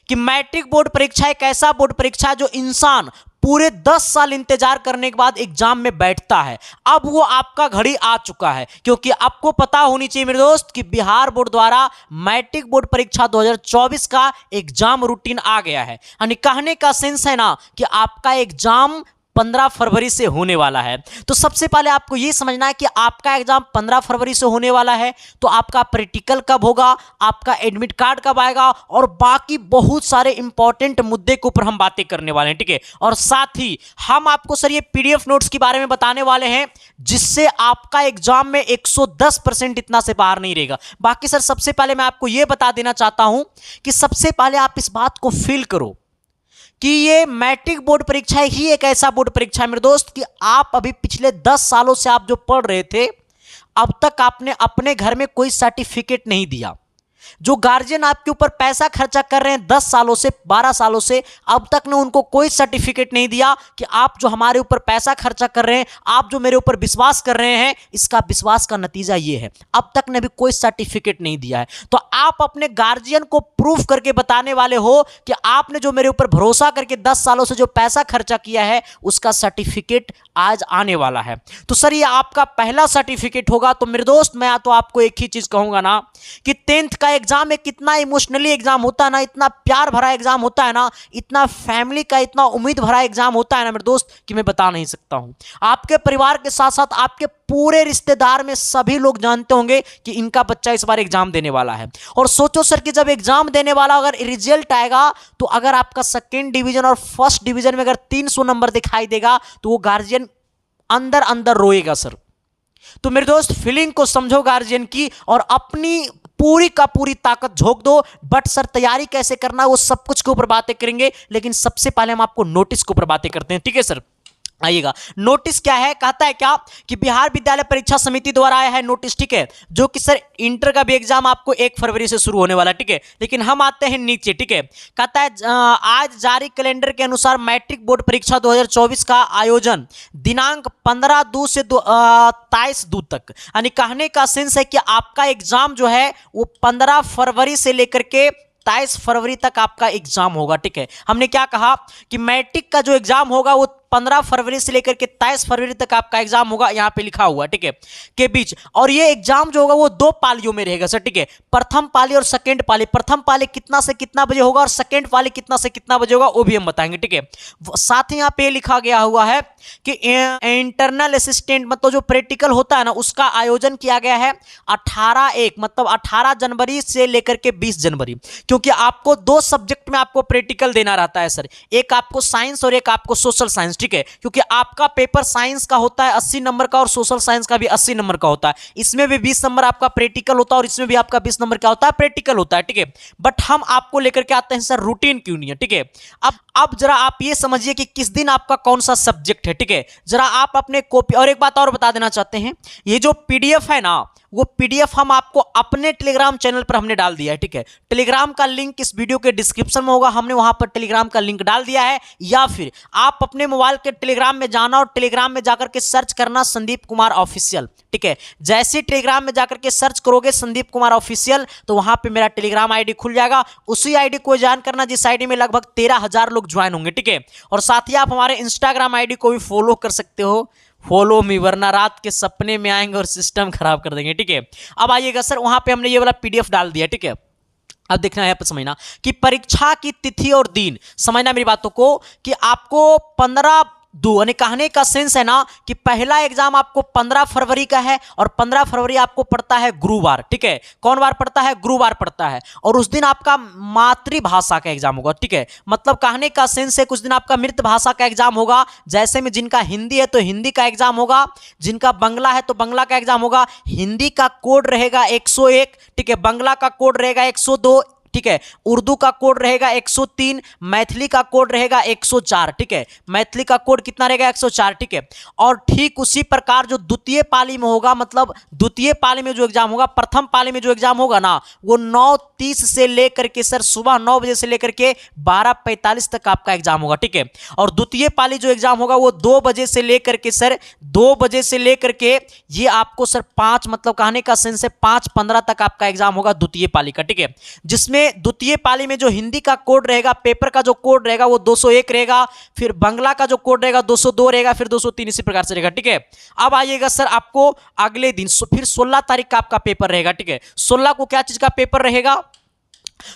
कि matric board परीक्षा एक ऐसा बोर्ड परीक्षा है जो इंसान पूरे 10 साल इंतजार करने के बाद एग्जाम में बैठता है। अब वो आपका घड़ी आ चुका है, क्योंकि आपको पता होनी चाहिए मेरे दोस्त कि बिहार बोर्ड द्वारा मैट्रिक बोर्ड परीक्षा 2024 का एग्जाम रूटीन आ गया है। यानी कहने का सेंस है ना कि आपका एग्जाम 15 फरवरी से होने वाला है। तो सबसे पहले आपको यह समझना है कि आपका एग्जाम 15 फरवरी से होने वाला है, तो आपका प्रैक्टिकल कब होगा, आपका एडमिट कार्ड कब आएगा, और बाकी बहुत सारे इंपॉर्टेंट मुद्दे के ऊपर हम बातें करने वाले हैं, ठीक है। और साथ ही हम आपको सर ये पीडीएफ नोट्स के बारे में बताने वाले हैं, जिससे आपका एग्जाम में 110% इतना से बाहर नहीं रहेगा। बाकी सर सबसे पहले मैं आपको यह बता देना चाहता हूं कि सबसे पहले आप इस बात को फील करो कि ये मैट्रिक बोर्ड परीक्षा ही एक ऐसा बोर्ड परीक्षा है मेरे दोस्त कि आप अभी पिछले 10 सालों से आप जो पढ़ रहे थे, अब तक आपने अपने घर में कोई सर्टिफिकेट नहीं दिया। जो गार्जियन आपके ऊपर पैसा खर्चा कर रहे हैं 10 सालों से 12 सालों से, अब तक ने उनको कोई सर्टिफिकेट नहीं दिया कि आप जो हमारे ऊपर पैसा खर्चा कर रहे हैं, आप जो मेरे ऊपर विश्वास कर रहे हैं, इसका विश्वास का नतीजा ये है। अब तक ने भी कोई सर्टिफिकेट नहीं दिया है। तो आप अपने गार्जियन को प्रूफ करके बताने वाले हो कि आपने जो मेरे ऊपर भरोसा करके 10 सालों से जो पैसा खर्चा किया है, उसका सर्टिफिकेट आज आने वाला है। तो सर ये आपका पहला सर्टिफिकेट होगा। तो मेरे दोस्त मैं तो आपको एक ही चीज कहूंगा ना कि 10th का एग्जाम एक कितना इमोशनली एग्जाम होता है ना, इतना प्यार भरा एग्जाम होता है ना, इतना फैमिली का इतना उम्मीद भरा एग्जाम होता है ना मेरे दोस्त कि मैं बता नहीं सकता हूं। आपके परिवार के साथ साथ आपके पूरे रिश्तेदार में सभी लोग जानते होंगे कि इनका बच्चा इस बार एग्जाम देने वाला है। और सोचो सर कि जब एग्जाम देने वाला अगर रिजल्ट आएगा, तो अगर आपका सेकेंड डिवीजन और फर्स्ट डिवीजन में अगर 300 नंबर दिखाई देगा, तो वो गार्जियन अंदर अंदर रोएगा सर। तो मेरे दोस्त फीलिंग को समझो गार्जियन की, और अपनी पूरी का पूरी ताकत झोंक दो। बट सर तैयारी कैसे करना है वो सब कुछ के ऊपर बातें करेंगे, लेकिन सबसे पहले हम आपको नोटिस के ऊपर बातें करते हैं, ठीक है सर। आइएगा, नोटिस क्या है, कहता है क्या कि बिहार विद्यालय परीक्षा समिति द्वारा आया है नोटिस, ठीक है, जो कि सर इंटर का भी एग्जाम आपको 1 फरवरी से शुरू होने वाला, ठीक है। लेकिन हम आते हैं नीचे, ठीक है। कहता है आज जारी कैलेंडर के अनुसार मैट्रिक बोर्ड परीक्षा 2024 का आयोजन दिनांक 15/2 से 23/2 तक, यानी कहने का सेंस है कि आपका एग्जाम जो है वो 15 फरवरी से लेकर के 23 फरवरी तक आपका एग्जाम होगा, ठीक है। हमने क्या कहा कि मैट्रिक का जो एग्जाम होगा वो 15 फरवरी से लेकर के 23 फरवरी तक आपका एग्जाम होगा, यहां पे लिखा हुआ, ठीक है, के बीच। और ये एग्जाम जो होगा वो 2 पालियों में रहेगा सर, ठीक है। प्रथम पाली और सेकंड पाली। प्रथम पाली कितना से कितना बजे होगा और सेकंड पाली कितना से कितना बजे होगा वो भी हम बताएंगे, ठीक है। साथ ही यहां पे लिखा गया हुआ है कि इंटरनल असिस्टेंट मतलब जो प्रैक्टिकल होता है ना, उसका आयोजन किया गया है 18/1 मतलब 18 जनवरी से लेकर के 20 जनवरी, क्योंकि आपको 2 सब्जेक्ट में आपको प्रैक्टिकल देना रहता है सर, एक आपको साइंस और एक आपको सोशल साइंस, ठीक है। क्योंकि आपका पेपर साइंस का होता है 80 नंबर का और सोशल साइंस का भी 80 नंबर का होता है। इसमें भी 20 नंबर आपका प्रैक्टिकल होता है और इसमें भी आपका 20 नंबर का होता है, प्रैक्टिकल होता है, ठीक है। बट हम आपको लेकर के आते हैं सर रूटीन क्यों नहीं है, ठीक है। अब जरा आप ये समझिए कि किस दिन आपका कौन सा सब्जेक्ट है, ठीक है। जरा आप अपने कॉपी, और एक बात और बता देना चाहते हैं, ये जो पीडीएफ है ना, वो पीडीएफ हम आपको अपने टेलीग्राम चैनल पर हमने डाल दिया है, ठीक है। टेलीग्राम का लिंक इस वीडियो के डिस्क्रिप्शन में होगा, हमने वहां पर टेलीग्राम का लिंक डाल दिया है। या फिर आप अपने मोबाइल के टेलीग्राम में जाना और टेलीग्राम में जाकर के सर्च करना संदीप कुमार ऑफिशियल, ठीक है। जैसे टेलीग्राम में जाकर के सर्च करोगे संदीप कुमार ऑफिशियल, तो वहां पे मेरा टेलीग्राम आईडी खुल जाएगा। उसी आईडी को ज्वाइन करना जिस आईडी में लगभग 13,000 लोग ज्वाइन होंगे, ठीक है। और साथ ही आप हमारे इंस्टाग्राम आईडी को भी फॉलो कर सकते हो, फॉलो मी, वरना रात के सपने में आएंगे और सिस्टम खराब कर देंगे, ठीक है। अब आइएगा सर, वहां पे हमने ये वाला पीडीएफ डाल दिया, ठीक है। अब देखना है, समझना कि परीक्षा की तिथि और दिन, समझना मेरी बातों को कि आपको 15/2 यानी कहने का सेंस है ना कि पहला एग्जाम आपको 15 फरवरी का है, और 15 फरवरी आपको पड़ता है गुरुवार, ठीक है। कौन वार पड़ता है? गुरुवार पड़ता है। और उस दिन आपका मातृभाषा का एग्जाम होगा, ठीक है। मतलब कहने का सेंस है कुछ दिन आपका मृत भाषा का एग्जाम होगा, जैसे में जिनका हिंदी है तो हिंदी का एग्जाम होगा, जिनका बंगला है तो बंगला का एग्जाम होगा। हिंदी का कोड रहेगा 101, ठीक है। बंगला का कोड रहेगा 102, ठीक है। उर्दू का कोड रहेगा 103, मैथिली का कोड रहेगा 104, ठीक है। मैथिली का कोड कितना रहेगा? 104, ठीक है। और ठीक उसी प्रकार जो द्वितीय पाली में होगा, मतलब द्वितीय पाली में जो एग्जाम होगा, प्रथम पाली में जो एग्जाम होगा ना, वो 9:30 से लेकर के सर सुबह 9 बजे से लेकर के 12:45 तक आपका एग्जाम होगा, ठीक है। और द्वितीय पाली जो एग्जाम होगा वो 2 बजे से लेकर के सर 2 बजे से लेकर के ये आपको सर 5 मतलब कहने का सेंस है 5:15 तक आपका एग्जाम होगा द्वितीय पाली का, ठीक है। जिसमें इसमें द्वितीय पाली में जो हिंदी का कोड रहेगा, पेपर का जो कोड रहेगा वो 201 रहेगा, फिर बंगला का जो कोड रहेगा 202 रहेगा, फिर 203, इसी प्रकार से रहेगा। ठीक है, अब आइएगा सर आपको अगले दिन फिर 16 तारीख का आपका पेपर रहेगा। ठीक है, 16 को क्या चीज का पेपर रहेगा,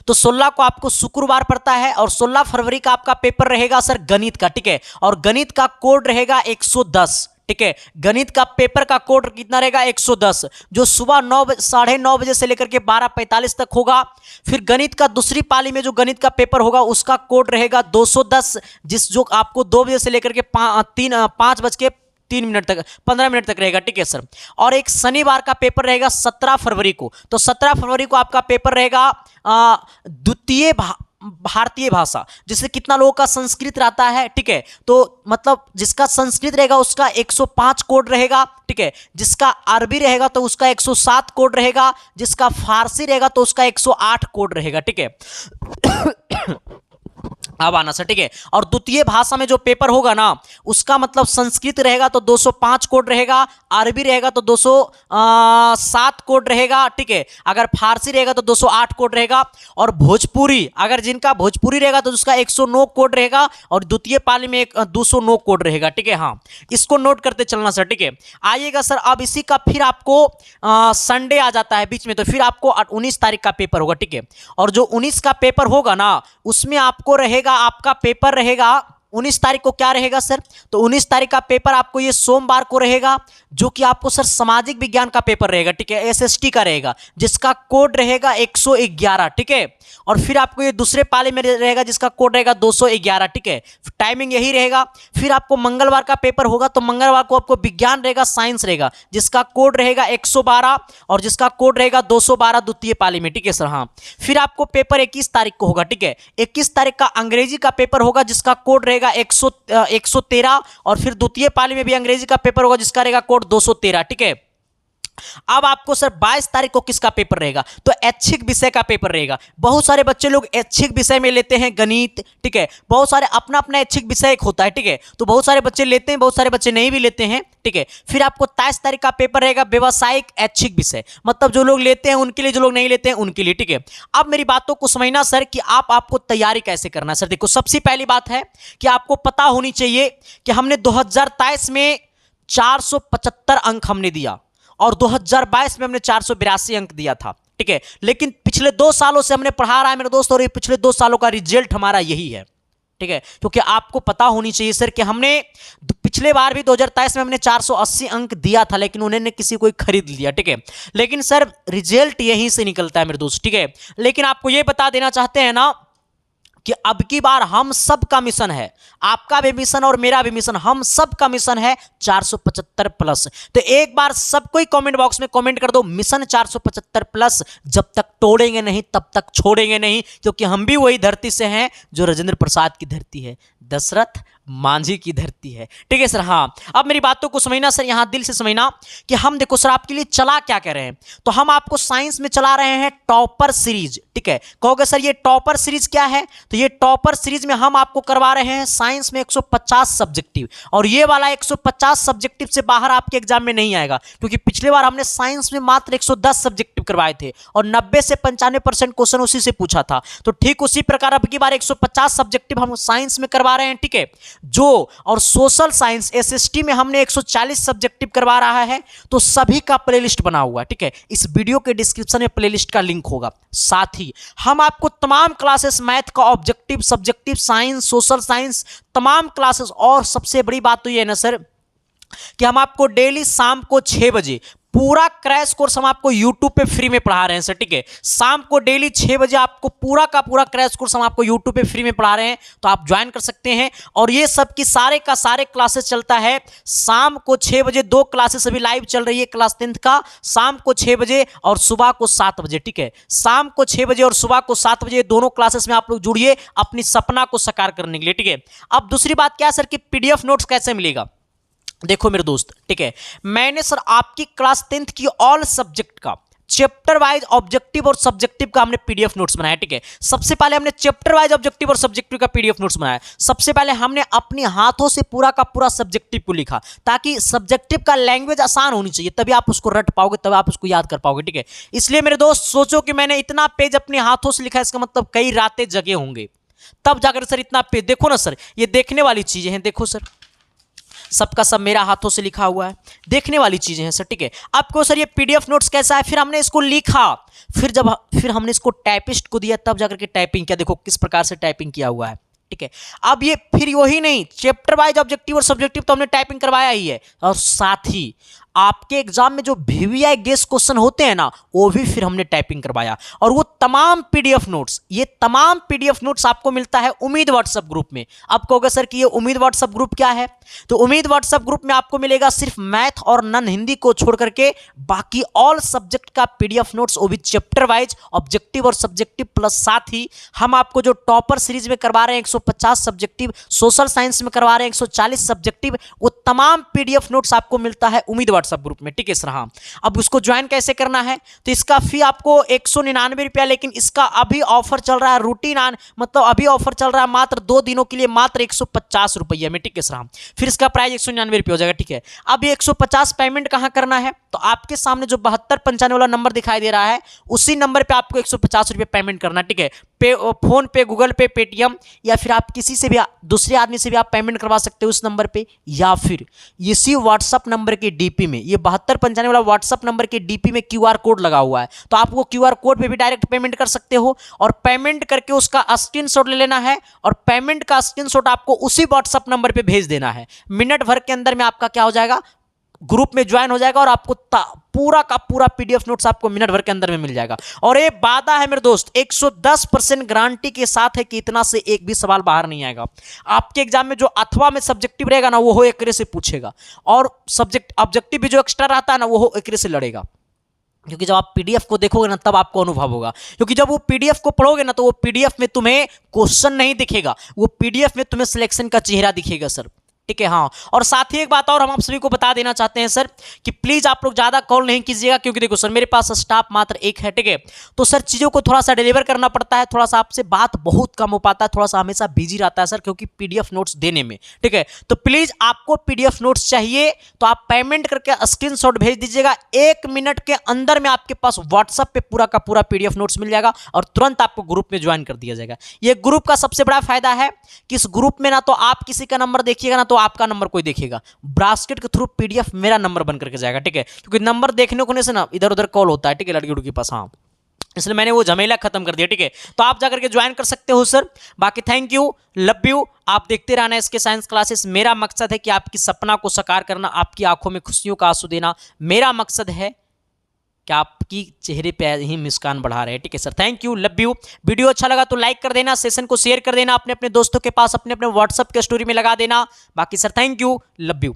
तो 16 को आपको शुक्रवार पड़ता है और 16 फरवरी का आपका पेपर रहेगा सर गणित का। ठीक है, और गणित का कोड रहेगा 110। ठीक है, गणित का पेपर का कोड कितना रहेगा 110, जो सुबह 9:30 बजे से लेकर के 12:45 तक होगा। फिर गणित का दूसरी पाली में जो गणित का पेपर होगा उसका कोड रहेगा 210, जो आपको 2 बजे से लेकर के 5:03 तक 15 मिनट तक रहेगा। ठीक है सर, और एक शनिवार का पेपर रहेगा 17 फरवरी को। तो 17 फरवरी को आपका पेपर रहेगा द्वितीय भारतीय भाषा, जिससे कितना लोगों का संस्कृत रहता है। ठीक है, तो मतलब जिसका संस्कृत रहेगा उसका 105 कोड रहेगा। ठीक है, जिसका अरबी रहेगा तो उसका 107 कोड रहेगा, जिसका फारसी रहेगा तो उसका 108 कोड रहेगा। ठीक है, अब आना सर। ठीक है, और द्वितीय भाषा में जो पेपर होगा ना उसका मतलब संस्कृत रहेगा तो 205 कोड रहेगा, अरबी रहेगा तो 207 कोड रहेगा। ठीक है, अगर फारसी रहेगा तो 208 कोड रहेगा, और भोजपुरी अगर जिनका भोजपुरी रहेगा तो उसका 109 कोड रहेगा, और द्वितीय पाली में 209 कोड रहेगा। ठीक है, हाँ इसको नोट करते चलना सर। ठीक है, आइएगा सर, अब इसी का फिर आपको संडे आ जाता है बीच में, तो फिर आपको 19 तारीख का पेपर होगा। ठीक है, और जो 19 का पेपर होगा ना उसमें आपको रहेगा, आपका पेपर रहेगा 19 तारीख को क्या रहेगा सर, तो 19 तारीख का पेपर आपको ये सोमवार को रहेगा, जो कि आपको सर सामाजिक विज्ञान का पेपर रहेगा। ठीक है, एसएसटी का रहेगा, जिसका कोड रहेगा 111। ठीक है, और फिर आपको ये दूसरे पाले में रहेगा जिसका कोड रहेगा 211। ठीक है, टाइमिंग यही रहेगा। फिर आपको मंगलवार का पेपर होगा, तो मंगलवार को आपको विज्ञान रहेगा, साइंस रहेगा, जिसका कोड रहेगा 112 और जिसका कोड रहेगा 212 द्वितीय पाली में। ठीक है सर, हाँ फिर आपको पेपर 21 तारीख को होगा। ठीक है, 21 तारीख का अंग्रेजी का पेपर होगा जिसका कोड रहेगा 113, और फिर द्वितीय पाली में भी अंग्रेजी का पेपर होगा जिसका रहेगा कोड 213। ठीक है, अब आपको सर 22 तारीख को किसका पेपर रहेगा, तो ऐच्छिक विषय का पेपर रहेगा। बहुत सारे बच्चे लोग ऐच्छिक विषय में लेते हैं गणित। ठीक है, बहुत सारे अपना अपना ऐच्छिक विषय एक होता है। ठीक है, तो बहुत सारे बच्चे लेते हैं, बहुत सारे बच्चे नहीं भी लेते हैं। ठीक है, फिर आपको 23 तारीख का पेपर रहेगा व्यवसायिक ऐच्छिक विषय, मतलब जो लोग लेते हैं उनके लिए, जो लोग नहीं लेते हैं उनके लिए। ठीक है, अब मेरी बातों को समझना सर कि आपको तैयारी कैसे करना है। सर देखो, सबसे पहली बात है कि आपको पता होनी चाहिए कि हमने 2023 में 475 अंक हमने दिया और 2022 में हमने 482 अंक दिया था। ठीक है, लेकिन पिछले 2 सालों से हमने पढ़ा रहा है मेरे दोस्त, और ये पिछले 2 सालों का रिजल्ट हमारा यही है। ठीक है, क्योंकि आपको पता होनी चाहिए सर कि हमने पिछले बार भी 2023 में हमने 480 अंक दिया था, लेकिन उन्होंने किसी को खरीद लिया। ठीक है, लेकिन सर रिजल्ट यहीं से निकलता है मेरे दोस्त। ठीक है, लेकिन आपको यह बता देना चाहते हैं ना कि अब की बार हम सब का मिशन है, आपका भी मिशन और मेरा भी मिशन, हम सब का मिशन है 475 प्लस। तो एक बार सबको ही कमेंट बॉक्स में कमेंट कर दो, मिशन 475 प्लस। जब तक तोड़ेंगे नहीं तब तक छोड़ेंगे नहीं, क्योंकि हम भी वही धरती से हैं जो राजेंद्र प्रसाद की धरती है, दशरथ मांझी की धरती है। ठीक है सर, हाँ अब मेरी बातों को समझना सर, यहां दिल से समझना कि हम देखो सर आपके लिए चला क्या कह रहे हैं, तो हम आपको साइंस में चला रहे हैं टॉपर सीरीज। ठीक है, कहोगे सर ये टॉपर सीरीज क्या है, तो ये टॉपर सीरीज में हम आपको करवा रहे हैं साइंस में 150 सब्जेक्टिव, और ये वाला 150 सब्जेक्टिव से बाहर आपके एग्जाम में नहीं आएगा, क्योंकि पिछले बार हमने साइंस में मात्र 110 सब्जेक्टिव करवाए थे और 90 से 95% क्वेश्चन उसी से पूछा था। तो ठीक उसी प्रकार अब की बार 150 सब्जेक्टिव हम साइंस में करवा रहे हैं। ठीक है, जो और सोशल साइंस एसएसटी में हमने 140 सब्जेक्टिव करवा रहा है, तो सभी का प्लेलिस्ट बना हुआ है। ठीक है, इस वीडियो के डिस्क्रिप्शन में प्लेलिस्ट का लिंक होगा। साथ ही हम आपको तमाम क्लासेस, मैथ का objective, subjective, science, social science, तमाम क्लासेस, और सबसे बड़ी बात तो ये है ना सर कि हम आपको डेली शाम को 6 बजे पूरा क्रैश कोर्स हम आपको YouTube पे फ्री में पढ़ा रहे हैं सर। ठीक है, शाम को डेली 6 बजे आपको पूरा का पूरा क्रैश कोर्स हम आपको YouTube पे फ्री में पढ़ा रहे हैं, तो आप ज्वाइन कर सकते हैं। और ये सब की सारे का सारे क्लासेस चलता है शाम को 6 बजे। 2 क्लासेस अभी लाइव चल रही है, क्लास 10th का शाम को 6 बजे और सुबह को 7 बजे। ठीक है, शाम को 6 बजे और सुबह को 7 बजे दोनों क्लासेस में आप लोग जुड़िए अपनी सपना को साकार करने के लिए। ठीक है, अब दूसरी बात क्या है सर कि PDF नोट्स कैसे मिलेगा। देखो मेरे दोस्त, ठीक है, मैंने सर आपकी क्लास 10th की ऑल सब्जेक्ट का चैप्टर वाइज ऑब्जेक्टिव और सब्जेक्टिव का हमने पीडीएफ नोट्स बनाया। ठीक है, सबसे पहले हमने चैप्टर वाइज ऑब्जेक्टिव और सब्जेक्टिव का पीडीएफ नोट्स बनाया। सबसे पहले हमने अपने हाथों से पूरा का पूरा सब्जेक्टिव को लिखा, ताकि सब्जेक्टिव का लैंग्वेज आसान होनी चाहिए, तभी आप उसको रट पाओगे, तभी आप उसको याद कर पाओगे। ठीक है, इसलिए मेरे दोस्त सोचो कि मैंने इतना पेज अपने हाथों से लिखा, इसका मतलब कई रातें जगे होंगे, तब जाकर सर इतना पेज। देखो ना सर, ये देखने वाली चीजें हैं, देखो सर, सबका सब मेरा हाथों से लिखा हुआ है, देखने वाली चीजें हैं सर। ठीक है, आपको सर ये पीडीएफ नोट्स कैसा है, फिर हमने इसको लिखा, फिर हमने इसको टाइपिस्ट को दिया, तब जाकर के टाइपिंग किया। देखो किस प्रकार से टाइपिंग किया हुआ है। ठीक है, अब ये फिर वही नहीं, चैप्टर वाइज ऑब्जेक्टिव और सब्जेक्टिव तो हमने टाइपिंग करवाया ही है, और साथ ही आपके एग्जाम में जो वीवीआई गेस क्वेश्चन होते हैं ना, वो भी फिर हमने टाइपिंग करवाया। और वो तमाम पीडीएफ नोट्स, ये तमाम पीडीएफ नोट्स आपको मिलता है उम्मीद व्हाट्सएप ग्रुप में। आप कहोगे सर कि ये उम्मीद व्हाट्सएप ग्रुप क्या है, तो उम्मीद व्हाट्सएप ग्रुप में आपको मिलेगा सिर्फ मैथ और नन हिंदी को छोड़ करके बाकी ऑल सब्जेक्ट का पीडीएफ नोट्स, वो भी चैप्टर वाइज ऑब्जेक्टिव और सब्जेक्टिव, प्लस साथ ही हम आपको जो टॉपर सीरीज में करवा रहे हैं 150 सब्जेक्टिव, सोशल साइंस में करवा रहे हैं 140 सब्जेक्टिव, वो तमाम पीडीएफ नोट्स आपको मिलता है उम्मीद व्हाट्सएप ग्रुप में। ठीक है सर, हाँ, अब उसको ज्वाइन कैसे करना है, तो इसका फी आपको 199 रुपया, लेकिन इसका अभी ऑफर चल रहा है, रूटीन मतलब अभी ऑफर चल रहा है मात्र 2 दिनों के लिए, मात्र 150 रुपये में। ठीक है सर, हाँ, फिर इसका प्राइस 199 रुपये हो जाएगा। ठीक है, अब ये 150 पेमेंट कहाँ करना है, तो आपके सामने जो 7295 वाला नंबर दिखाई दे रहा है, उसी नंबर पे आपको 150 रुपये पेमेंट करना है। ठीक है, फोन पे, गूगल पे, पेटीएम, या फिर आप किसी से भी, दूसरे आदमी से भी आप पेमेंट करवा सकते हो उस नंबर पे, या फिर इसी व्हाट्सअप नंबर के डीपी में, ये 7295 वाला व्हाट्सअप नंबर के डीपी में क्यूआर कोड लगा हुआ है, तो आप वो क्यूआर कोड पे भी डायरेक्ट पेमेंट कर सकते हो, और पेमेंट करके उसका स्क्रीनशॉट ले लेना है, और पेमेंट का स्क्रीनशॉट आपको उसी व्हाट्सअप नंबर पे भेज देना है। मिनट भर के अंदर में आपका क्या हो जाएगा, ग्रुप में ज्वाइन हो जाएगा, और आपको पूरा का पूरा पीडीएफ नोट्स आपको मिनट भर के अंदर में मिल जाएगा। और ये वादा है मेरे दोस्त, 110% गारंटी के साथ है कि इतना से एक भी सवाल बाहर नहीं आएगा। आपके एग्जाम में जो अथवा में सब्जेक्टिव रहेगा ना, वो एकरे से पूछेगा, और सब्जेक्ट ऑब्जेक्टिव भी जो एक्स्ट्रा रहता है ना, वो एकरे से लड़ेगा। क्योंकि जब आप पीडीएफ को देखोगे ना, तब आपको अनुभव होगा, क्योंकि जब वो पीडीएफ को पढ़ोगे ना, तो वो पीडीएफ में तुम्हें क्वेश्चन नहीं दिखेगा, वो पीडीएफ में तुम्हें सिलेक्शन का चेहरा दिखेगा सर। ठीक है, हाँ, और साथ ही एक बात और हम आप सभी को बता देना चाहते हैं सर, कि प्लीज आप लोग ज्यादा कॉल नहीं कीजिएगा, क्योंकि देखो सर, मेरे पास स्टाफ मात्र एक है। ठीक है, तो सर चीजों को थोड़ा सा डिलीवर करना पड़ता है, थोड़ा सा आपसे बात बहुत कम हो पाता है, थोड़ा सा हमेशा बिजी रहता है सर, क्योंकि पीडीएफ नोट्स देने में। ठीक है, तो प्लीज आपको पीडीएफ नोट्स चाहिए तो आप पेमेंट करके स्क्रीनशॉट भेज दीजिएगा, 1 मिनट के अंदर में आपके पास व्हाट्सएप पे पूरा का पूरा पीडीएफ नोट्स मिल जाएगा, और तुरंत आपको ग्रुप में ज्वाइन कर दिया जाएगा। ये ग्रुप का सबसे बड़ा फायदा है कि इस ग्रुप में ना तो आप किसी का नंबर देखिएगा, ना तो आपका नंबर कोई देखिएगा, ब्रास्केट के थ्रू पीडीएफ मेरा नंबर बन करके जाएगा। ठीक है, क्योंकि नंबर देखने को से ना इधर उधर कॉल होता है। ठीक है, लड़की उड़की के पास, हाँ, इसलिए मैंने वो झमेला खत्म कर दिया। ठीक है, तो आप जाकर के ज्वाइन कर सकते हो सर। बाकी थैंक यू, लव यू, आप देखते रहना इसके साइंस क्लासेस। मेरा मकसद है कि आपकी सपना को साकार करना, आपकी आंखों में खुशियों का आंसू देना, मेरा मकसद है कि आपकी चेहरे पे ही मुस्कान बढ़ा रहे हैं। ठीक है sir, thank you, love you. Video अच्छा लगा तो लाइक कर देना, सेशन को शेयर कर देना, अपने अपने दोस्तों के पास, अपने अपने व्हाट्सएप के स्टोरी में लगा देना। बाकी sir thank you, love you.